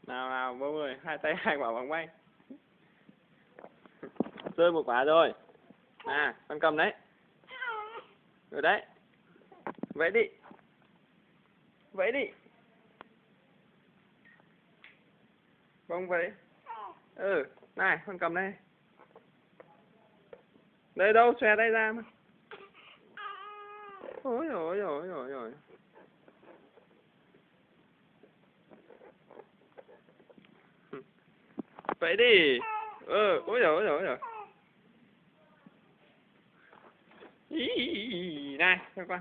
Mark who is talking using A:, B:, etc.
A: Nào nào bông ơi, hai tay hai quả bóng bay. Rơi một quả rồi. À, con cầm đấy. Rồi đấy. Vẫy đi. Vẫy đi. Bông vẫy. Ừ, này, con cầm đây. Đây đâu, xòe tay ra mà. Ôi ôi ôi ôi ôi. Vẫy đi. Ừ, ôi giời ôi giời ôi giời. Ý, này, cho con.